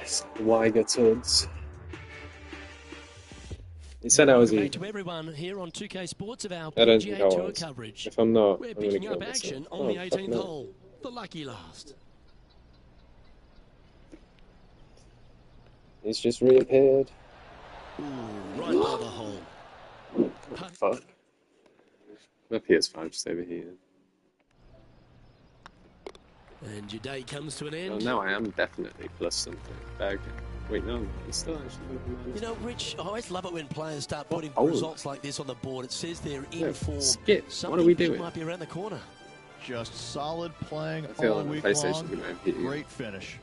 Weiger Tuds. He said I was Welcome back to everyone here on 2K Sports of our I don't think I PGA Tour was. coverage. If I'm not, We're I'm going to picking kill up myself. action on Oh, the fuck 18th no. hole, the lucky last. He's just reappeared. Ooh, right by the hole. Fuck. My PS5 just overheated. And your day comes to an end. Oh, now I am definitely plus something. Okay. Wait, no, I'm still actually You know, Rich, I always love it when players start putting Oh. results like this on the board. It says they're in No, form. skip. Something What are we big doing? might be around the corner. Just solid playing I feel all like week the PlayStation's long. going to overheat you. Great finish.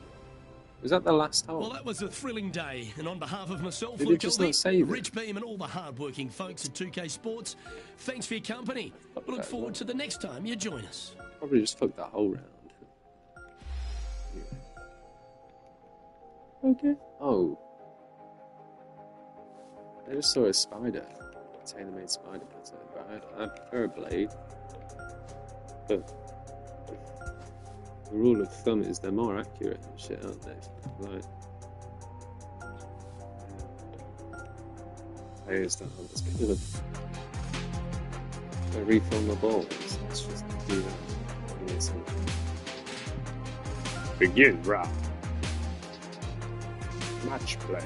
Was that the last hole? Well, that was a thrilling day, and on behalf of myself, Did Luke it just Elby, not save it? Rich Beam, and all the hard-working folks at 2K Sports, thanks for your company. We look forward to the next time you join us. Probably just fucked that whole round. Okay. Oh. I just saw a spider. A tailor-made spider pattern, but I prefer a blade. But the rule of thumb is they're more accurate and shit, aren't they? Like, players don't have this kind of. I refill my balls. Let's just do that. I need some. Begin round. Match play.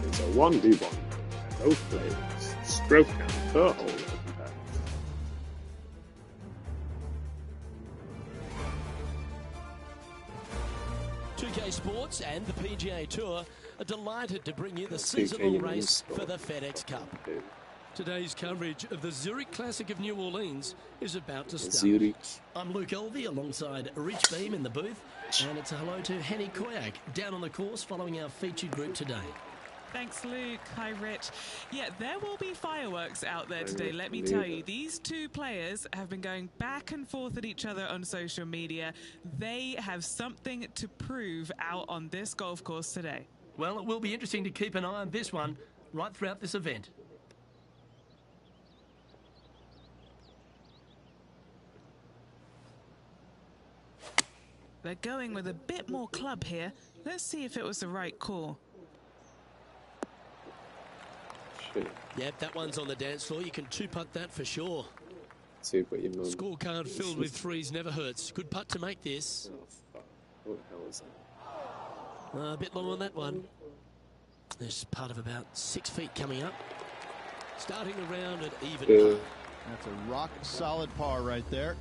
It's a 1v1. And both players stroke down the hole of the bat. .2K Sports and the PGA Tour are delighted to bring you the seasonal race for the FedEx Cup. Today's coverage of the Zurich Classic of New Orleans is about to start. Zurich. I'm Luke Elvey alongside Rich Beam in the booth, and it's a hello to Henny Koyak down on the course following our featured group today. Thanks, Luke. Hi, Rich. Yeah, there will be fireworks out there today, let me tell you. These two players have been going back and forth at each other on social media. They have something to prove out on this golf course today. Well, it will be interesting to keep an eye on this one right throughout this event. They're going with a bit more club here. Let's see if it was the right call. Shit. Yep, that one's on the dance floor. You can two-putt that for sure. See what your mum. Scorecard filled with threes never hurts. Good putt to make this. Oh, fuck. What the hell is that? A bit long on that one. There's part of about 6 feet coming up. Starting the round at even par. That's a rock-solid par right there.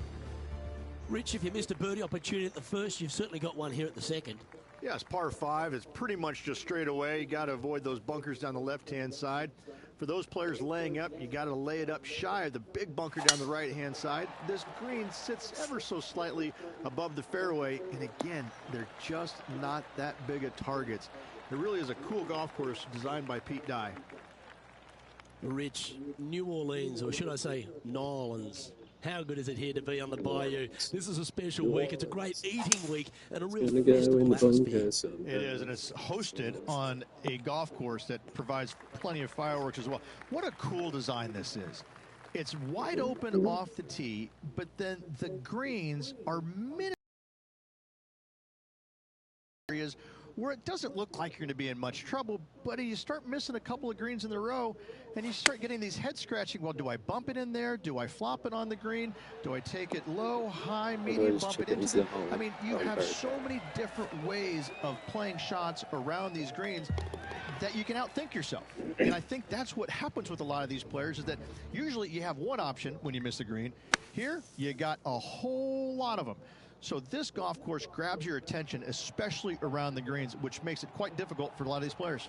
Rich, if you missed a birdie opportunity at the first, you've certainly got one here at the second. Yes, par 5 is pretty much just straight away. You got to avoid those bunkers down the left-hand side. For those players laying up, you got to lay it up shy of the big bunker down the right-hand side. This green sits ever so slightly above the fairway, and again, they're just not that big of targets. It really is a cool golf course designed by Pete Dye. Rich, New Orleans, or should I say, Nolans. How good is it here to be on the Bayou? This is a special week. It's a great eating week and a real festival atmosphere. It is, and it's hosted on a golf course that provides plenty of fireworks as well. What a cool design this is. It's wide open off the tee, but then the greens are minute areas where it doesn't look like you're going to be in much trouble, but you start missing a couple of greens in a row, and you start getting these head scratching. Well, do I bump it in there? Do I flop it on the green? Do I take it low, high, medium, bump it into the... I mean, you have so many different ways of playing shots around these greens that you can outthink yourself. And I think that's what happens with a lot of these players, is that usually you have one option when you miss the green. Here, you got a whole lot of them. So this golf course grabs your attention, especially around the greens, which makes it quite difficult for a lot of these players.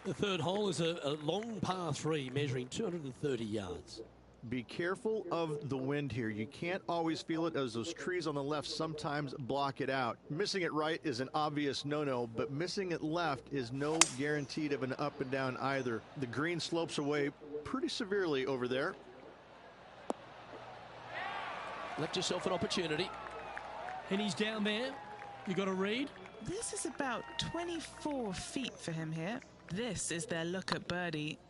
The third hole is a long par 3 measuring 230 yards. Be careful of the wind here. You can't always feel it, as those trees on the left sometimes block it out. Missing it right is an obvious no-no, but missing it left is no guaranteed of an up and down either. The green slopes away pretty severely over there. Left yourself an opportunity. And he's down there. You got a read? This is about 24 feet for him here. This is their look at birdie.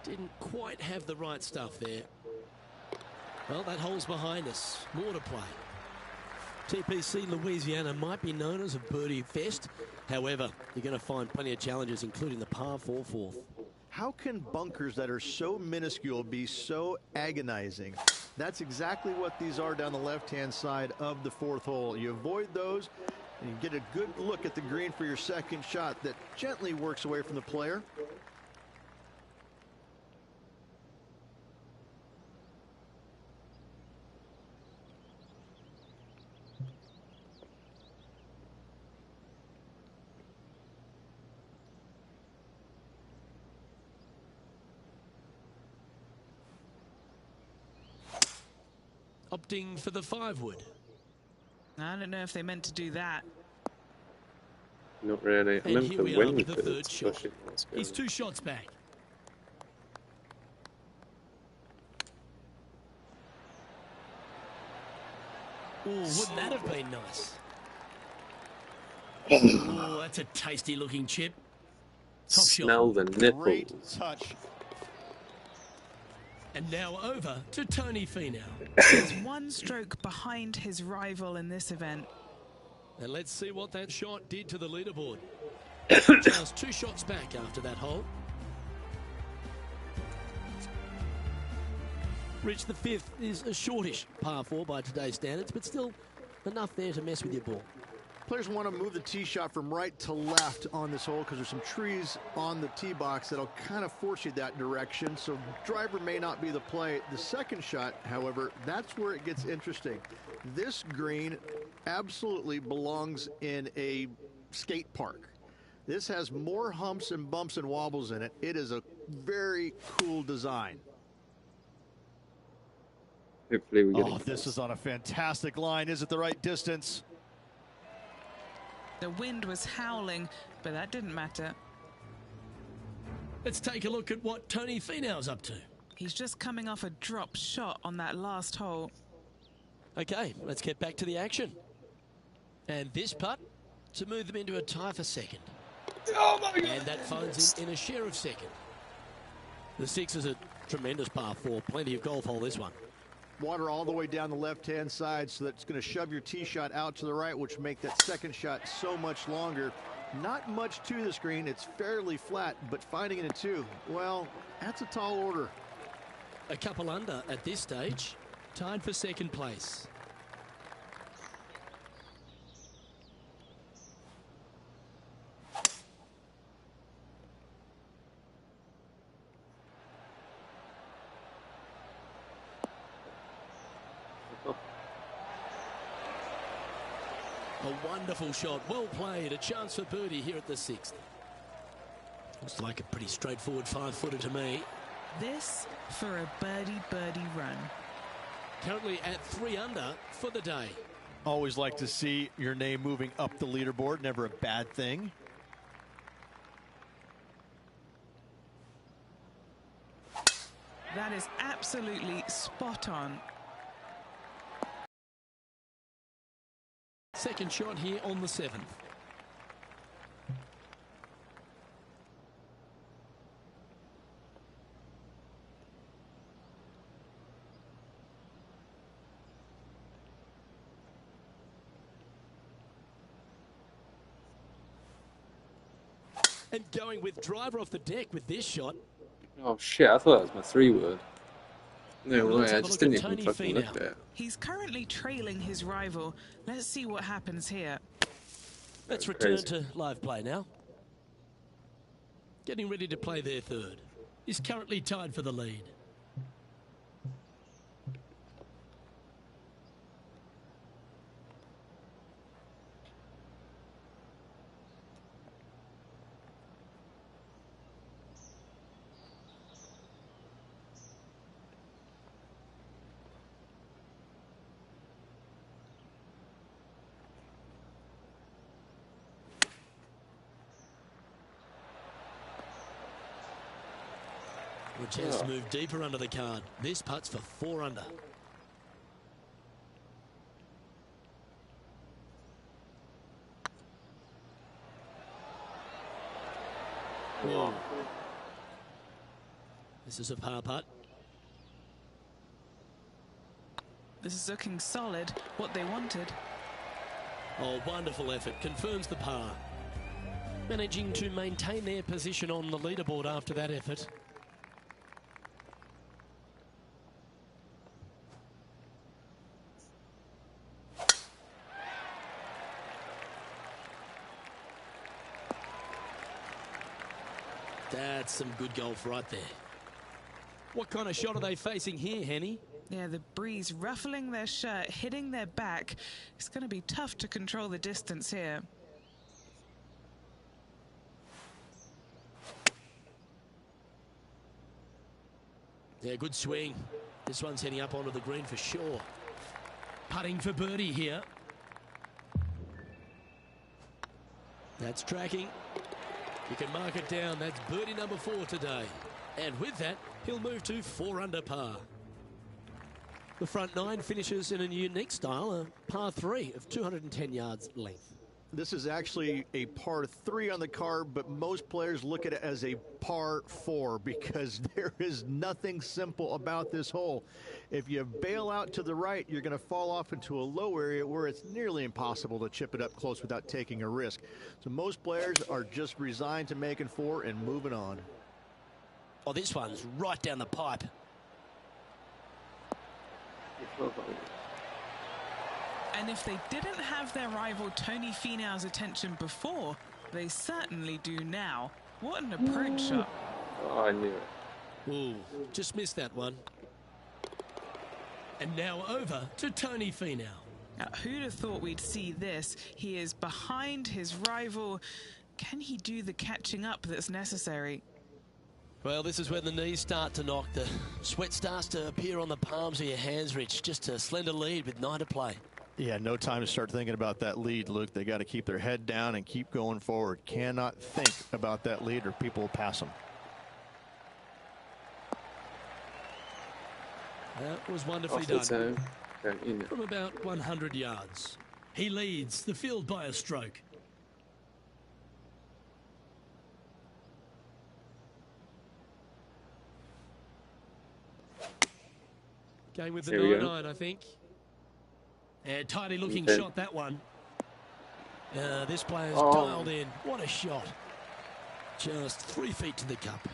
Didn't quite have the right stuff there. Well, that hole's behind us. More to play. TPC Louisiana might be known as a birdie fest. However, you're going to find plenty of challenges, including the par 4 fourth. How can bunkers that are so minuscule be so agonizing? That's exactly what these are down the left-hand side of the fourth hole. You avoid those, and you get a good look at the green for your second shot that gently works away from the player. Opting for the 5-wood. I don't know if they meant to do that. Not really. I And meant here the we are wind with the for third shot. splashing. That's good. He's 2 shots back. Oh, wouldn't that have been nice? Oh, that's a tasty looking chip. Top shot. Smell the Great nipples. touch. And now over to Tony Finau. He's 1 stroke behind his rival in this event. And let's see what that shot did to the leaderboard. Just 2 shots back after that hole. Reach the 5th is a shortish par 4 by today's standards, but still enough there to mess with your ball. Players want to move the tee shot from right to left on this hole because there's some trees on the tee box that'll kind of force you that direction. So driver may not be the play. The second shot, however, that's where it gets interesting. This green absolutely belongs in a skate park. This has more humps and bumps and wobbles in it. It is a very cool design. Hopefully we get Oh, this is on a fantastic line. Is it the right distance? The wind was howling, but that didn't matter. Let's take a look at what Tony Finau's up to. He's just coming off a drop shot on that last hole. Okay, let's get back to the action. And this putt to move them into a tie for second. Oh my God. And that finds him in a share of second. The 6 is a tremendous par 4. Plenty of golf hole, this one. Water all the way down the left-hand side, so that's going to shove your tee shot out to the right, which make that second shot so much longer. Not much to the screen. It's fairly flat, but finding it in 2, well, that's a tall order. A couple under at this stage, tied for second place. A wonderful shot, well played, a chance for birdie here at the 6th. Looks like a pretty straightforward 5-footer to me. This for a birdie run. Currently at 3 under for the day. Always like to see your name moving up the leaderboard. Never a bad thing. That is absolutely spot on. Second shot here on the 7th. And going with driver off the deck with this shot. Oh shit, I thought that was my 3-wood. No Well, way, let's I have a just look didn't at even Tony fucking look Finau. at it. He's currently trailing his rival. Let's see what happens here. Let's That's return crazy. to live play now. Getting ready to play their 3rd. Is currently tied for the lead. A chance to move deeper under the card. This putt's for 4 under. Whoa. This is a par putt. This is looking solid, what they wanted. Oh, wonderful effort. Confirms the par. Managing to maintain their position on the leaderboard after that effort. That's some good golf right there. What kind of shot are they facing here, Henny? Yeah, the breeze ruffling their shirt, hitting their back. It's going to be tough to control the distance here. Yeah, good swing. This one's heading up onto the green for sure. Putting for birdie here. That's tracking. You can mark it down. That's birdie number 4 today. And with that, he'll move to 4 under par. The front 9 finishes in a unique style, a par 3 of 210 yards length. This is actually a par 3 on the card, but most players look at it as a par 4 because there is nothing simple about this hole. If you bail out to the right, you're going to fall off into a low area where it's nearly impossible to chip it up close without taking a risk. So most players are just resigned to making 4 and moving on. Oh, this one's right down the pipe. And if they didn't have their rival Tony Finau's attention before, they certainly do now. What an approach shot. Oh, I knew it. Ooh, just missed that one. And now over to Tony Finau. Now, who'd have thought we'd see this? He is behind his rival. Can he do the catching up that's necessary? Well, this is when the knees start to knock. The sweat starts to appear on the palms of your hands, Rich. Just a slender lead with 9 to play. Yeah, no time to start thinking about that lead, Luke. They got to keep their head down and keep going forward. Cannot think about that lead or people will pass them. That was wonderfully done. From about 100 yards. He leads the field by a stroke. Going with the 9-9, I think. And tidy looking shot, that one. This player's dialed in. What a shot. Just 3 feet to the cup.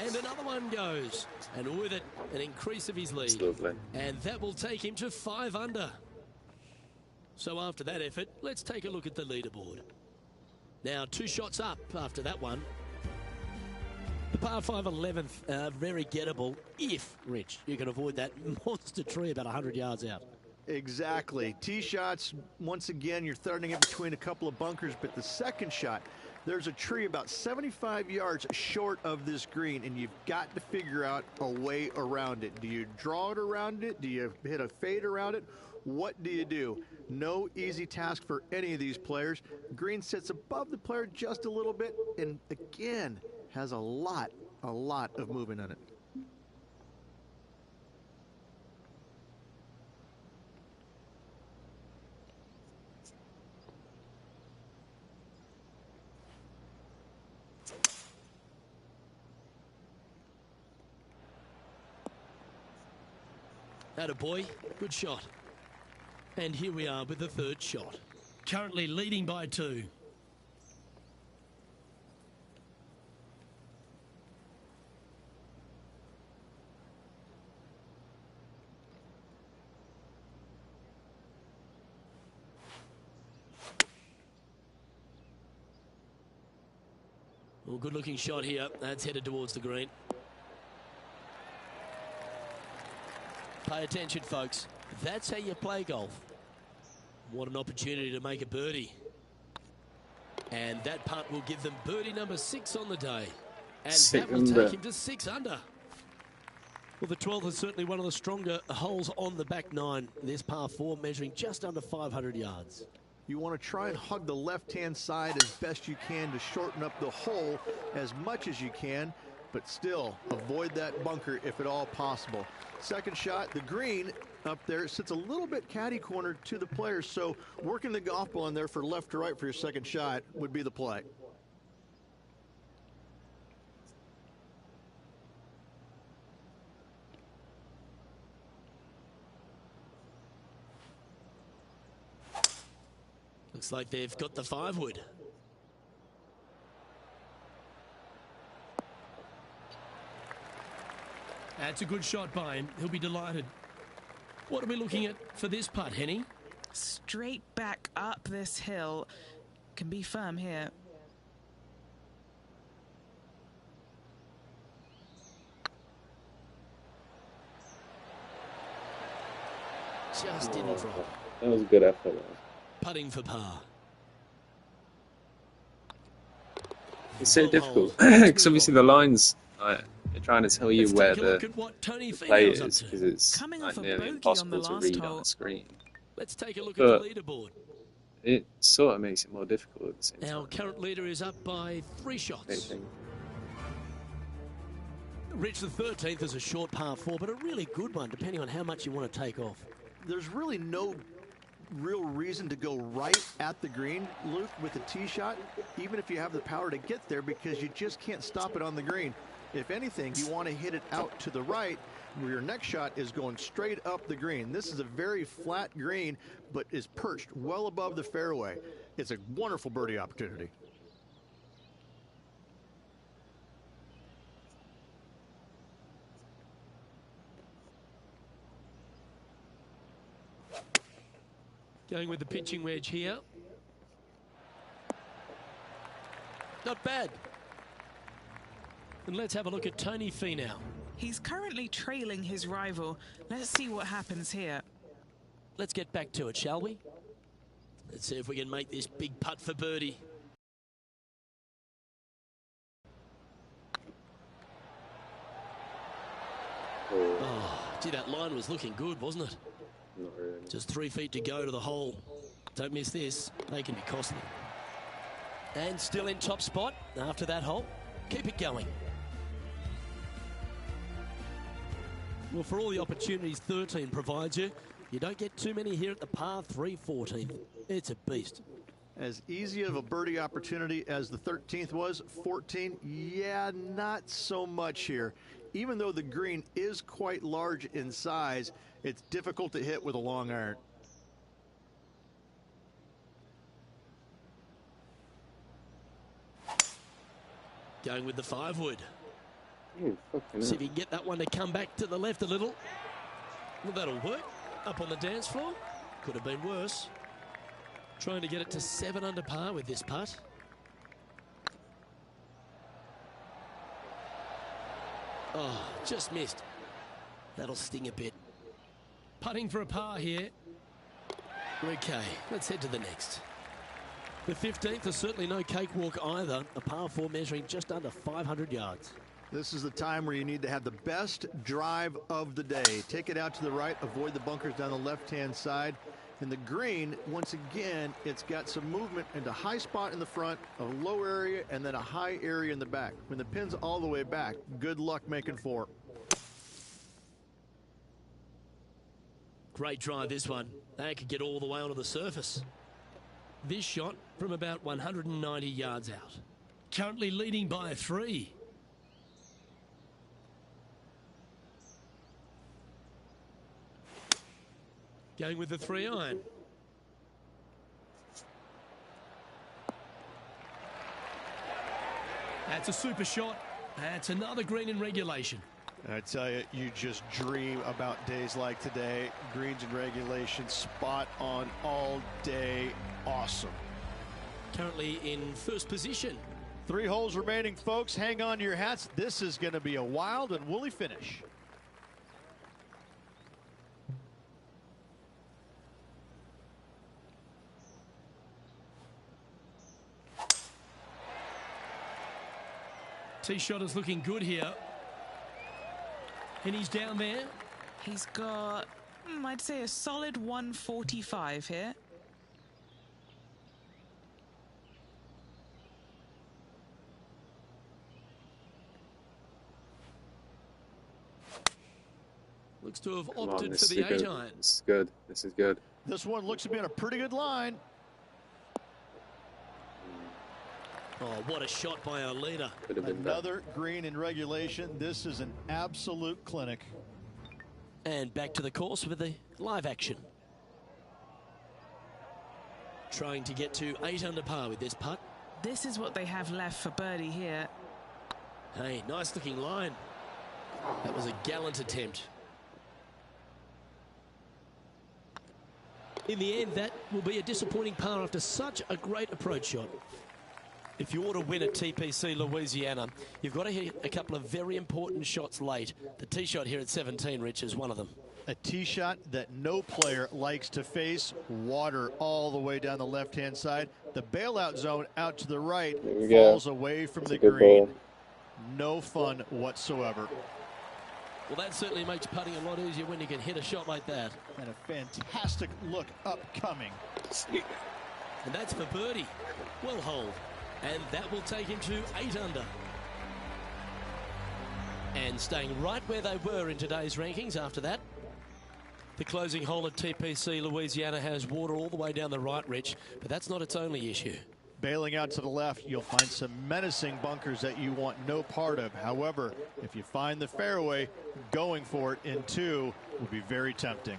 And another one goes. And with it, an increase of his lead. And that will take him to 5 under. So after that effort, let's take a look at the leaderboard. Now 2 shots up after that one. The par 5 11th, very gettable if, Rich, you can avoid that monster tree about 100 yards out. Exactly. Tee shots, once again, you're throwing it between a couple of bunkers, but the second shot, there's a tree about 75 yards short of this green, and you've got to figure out a way around it. Do you draw it around it? Do you hit a fade around it? What do you do? No easy task for any of these players. Green sits above the player just a little bit, and again, has a lot of movement on it. Attaboy, good shot. And here we are with the 3rd shot. Currently leading by 2. Well, good looking shot here. That's headed towards the green. Pay attention, folks. That's how you play golf. What an opportunity to make a birdie. And that putt will give them birdie number 6 on the day. And that will take him to 6 under. Well, the 12th is certainly one of the stronger holes on the back 9. This par 4 measuring just under 500 yards. You want to try and hug the left-hand side as best you can to shorten up the hole as much as you can, but still avoid that bunker if at all possible. Second shot, the green up there sits a little bit caddy cornered to the players, so working the golf ball in there for left to right for your second shot would be the play. Looks like they've got the 5-wood. That's a good shot by him. He'll be delighted. What are we looking at for this putt, Henny? Straight back up this hill. Can be firm here. Just didn't drop. That was a good effort. Putting for par. It's so difficult because obviously the lines are trying to tell you where the play is, because it's like nearly impossible to read on the screen. Let's take a look at the leaderboard. It sort of makes it more difficult at the same time. Our current leader is up by 3 shots. Rich, the 13th is a short par 4, but a really good one, depending on how much you want to take off. There's really no real reason to go right at the green, Luke, with a tee shot, even if you have the power to get there, because you just can't stop it on the green. If anything, you want to hit it out to the right, where your next shot is going straight up the green. This is a very flat green, but is perched well above the fairway. It's a wonderful birdie opportunity. Going with the pitching wedge here. Not bad. And let's have a look at Tony Finau. He's currently trailing his rival. Let's see what happens here. Let's get back to it, shall we? Let's see if we can make this big putt for birdie. Oh, gee, that line was looking good, wasn't it? Not really. Just 3 feet to go to the hole. Don't miss this. They can be costly. And still in top spot after that hole. Keep it going. Well, for all the opportunities 13 provides you, you don't get too many here at the par 3 14th. It's a beast. As easy of a birdie opportunity as the 13th was, 14, yeah, not so much here. Even though the green is quite large in size, it's difficult to hit with a long iron. Going with the 5-wood. Fucking See if you can get that one to come back to the left a little. Well, that'll work. Up on the dance floor. Could have been worse. Trying to get it to 7 under par with this putt. Oh, just missed. That'll sting a bit. Putting for a par here. Okay, let's head to the next. The 15th is certainly no cakewalk either. A par 4 measuring just under 500 yards. This is the time where you need to have the best drive of the day. Take it out to the right, avoid the bunkers down the left-hand side. And the green, once again, it's got some movement into high spot in the front, a low area, and then a high area in the back. When the pin's all the way back, good luck making 4. Great drive, this one. They could get all the way onto the surface. This shot from about 190 yards out. Currently leading by 3. Going with the 3-iron. That's a super shot. That's another green in regulation. I tell you, you just dream about days like today. Greens in regulation, spot on all day. Awesome. Currently in first position. 3 holes remaining, folks. Hang on to your hats. This is going to be a wild and woolly finish. Tee shot is looking good here. And he's down there. He's got, I'd say, a solid 145 here. Looks to have opted for the 8-iron. This is good. This is good. This one looks to be on a pretty good line. Oh, what a shot by our leader. Another green in regulation. This is an absolute clinic. And back to the course with the live action. trying to get to 8 under par with this putt. This is what they have left for birdie here. Hey, nice looking line. That was a gallant attempt. In the end, that will be a disappointing par after such a great approach shot. If you want to win at TPC Louisiana, you've got to hit a couple of very important shots late. The tee shot here at 17, Rich, is one of them. A tee shot that no player likes to face. Water all the way down the left-hand side. The bailout zone out to the right falls away from the green. Ball. No fun whatsoever. Well, that certainly makes putting a lot easier when you can hit a shot like that. And a fantastic look upcoming. And that's for birdie. Well holed. And that will take him to 8 under. And staying right where they were in today's rankings after that. The closing hole at TPC Louisiana has water all the way down the right, Rich, but that's not its only issue. Bailing out to the left, you'll find some menacing bunkers that you want no part of. However, if you find the fairway, going for it in 2 will be very tempting.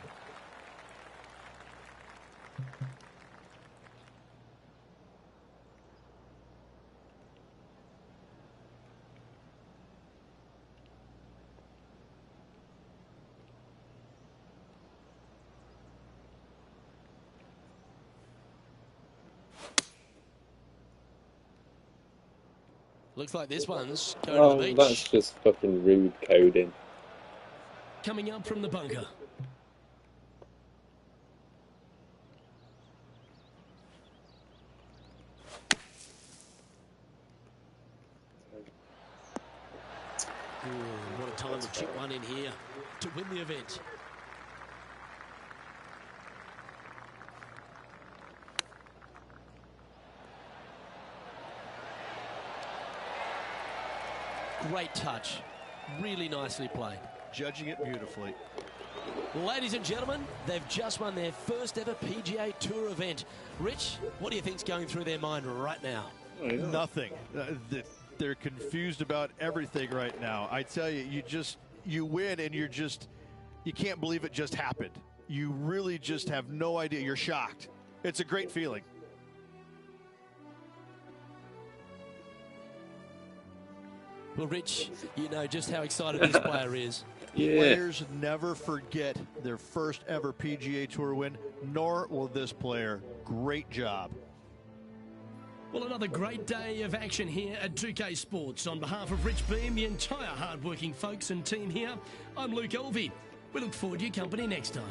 Looks like this one's going to the beach. That's just fucking rude coding. Coming up from the bunker. Ooh, what a time to chip one in here to win the event. Great touch. Really nicely played. Judging it beautifully. Ladies and gentlemen, they've just won their first ever PGA Tour event. Rich, what do you think's going through their mind right now? Nothing. They're confused about everything right now. I tell you, you win and you can't believe it just happened. You really just have no idea. You're shocked. It's a great feeling. Well, Rich, you know just how excited this player is. Yeah. Players never forget their first ever PGA Tour win, nor will this player. Great job. Well, another great day of action here at 2K Sports. On behalf of Rich Beem, the entire hard-working folks and team here, I'm Luke Elvey. We look forward to your company next time.